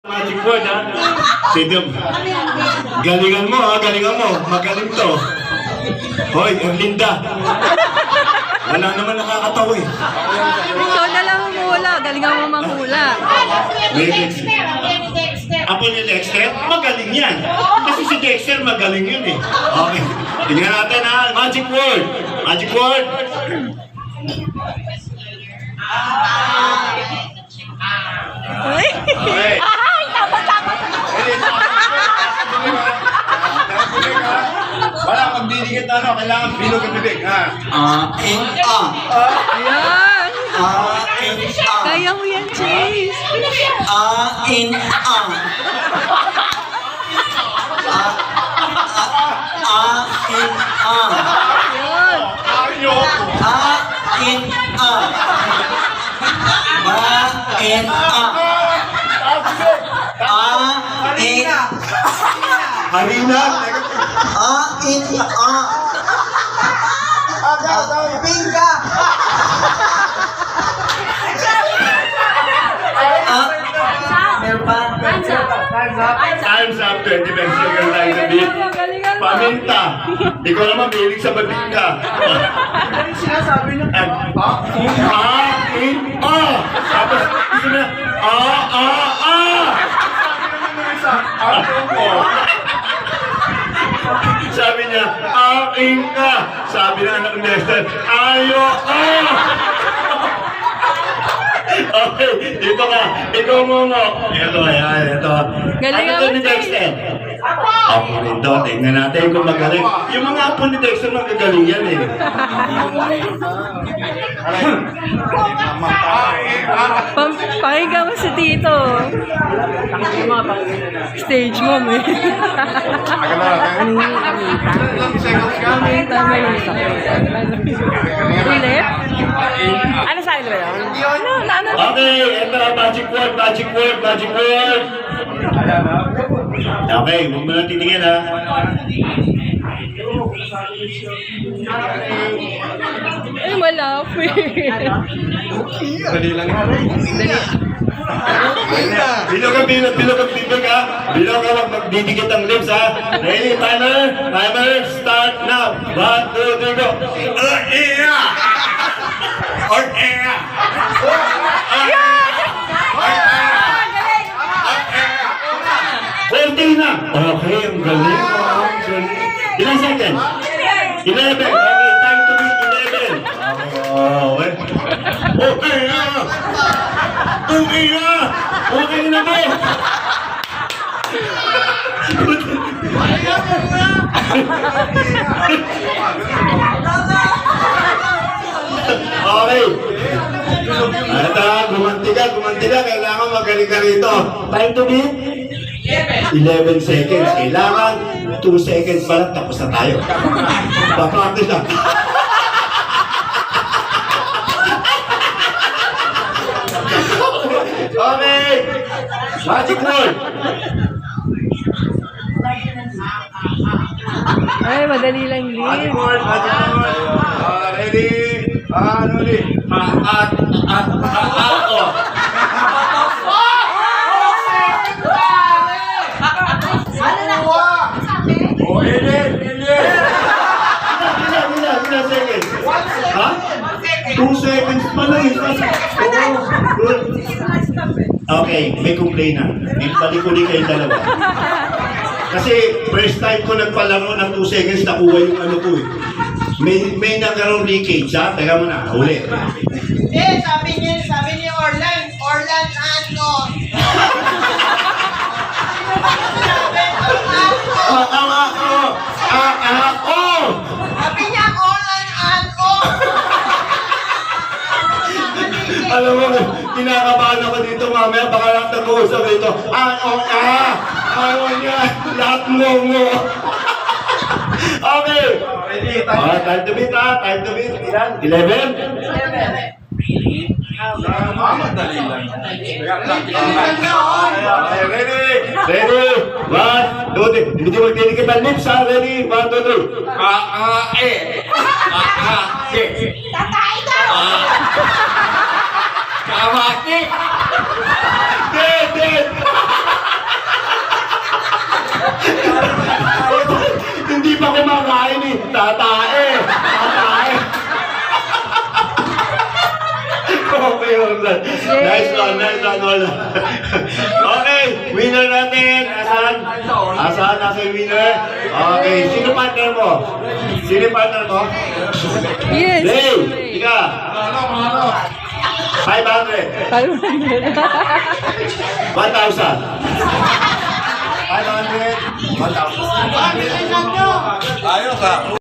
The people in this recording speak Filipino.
Magic word, ha? Sige. Galingan mo, ha? Galingan mo. Magaling to. Hoy, Erlinda. Wala naman nakakatawa, eh. Ikaw na lang humula. Galingan mo manghula. Apo ni Dexter, magaling yan. Kasi si Dexter, magaling yun, eh. Okay. Tingnan natin, ha? Magic word. Magic word. Uy! Okay. Ay! Tapos! Wala, magdidikit ano, kailangan bilog ang bibig, ha? Ayan! Kaya mo yan, Chase! Ayan! Harina. Time's up, 20 pesos lang tayo sa beat. Paminta. Ikaw naman, bilig sa babinga. Tapos, gusto na, Sabi niya, aking ka. Sabi ng anak ni Lester, Okay, dito ka. Ikaw muna. Ito, ayan, ito. Galing Ano ako, to ni Dexter? Apo rin to. Tingnan natin kung magaling. Yung mga apo ni Dexter, magagaling yan, eh. Pakinggan mo si Tito. Stage mom eh. Anita, Marita. Ulit? Ano sa akin ba yun? Ano? Okay, ito na, magic word, magic word, magic word. Okay, huwag mo lang titingin, ha? Ay, malapit. Dali lang. Dali. Bilog ang bibig, ha? Bilog ka, wag magdidikit ang lips, ha? Ready, timer? Timer, start now. 1, 2, 3, go. Konti na. Okay, ang galing. Ilang seconds? 11. Okay, time to be 11. Okay. Okay na. Okay na. Okay na ba? Okay. Ito, gumanti ka. Kailangan magaling ka rito. Time to beat? 11 seconds. Kailangan 2 seconds pa lang, tapos na tayo. Papractice lang. Okay. Magic word. Ay, madali lang din. Magic word. Ready? Ready? Ilan seconds? Ha? 2 seconds pa lang. Okay, may complain na. May palikuli kayong dalawa. Kasi first time ko nagpalaro ng 2 seconds, nakuha yung ano ko, eh. May nagkaroon leakage, ha? Teka mo na, huli. Sabi ni Orlan ano? Sabi niya Orlan ano? Alam mo, kinakabahan ako dito mamaya, baka lang nag-uusap dito. Ayaw niya, lahat mo. Okay. Time to beat, ha? Time to beat. Ilan? 11? Madali lang. Ready? 1, 2, 3. Hindi magdidikit ang lips, ha? Ready? 1, 2, 3. Tatay ka! Kamaki! Dead! Nice one, all. Okay, winner natin. Asan? Asan? Nasa yung winner? Okay, sino partner mo? Sino partner mo? Yes. Lay, ika. 500. 500. 1,000. 500. 1,000. Ayos ah.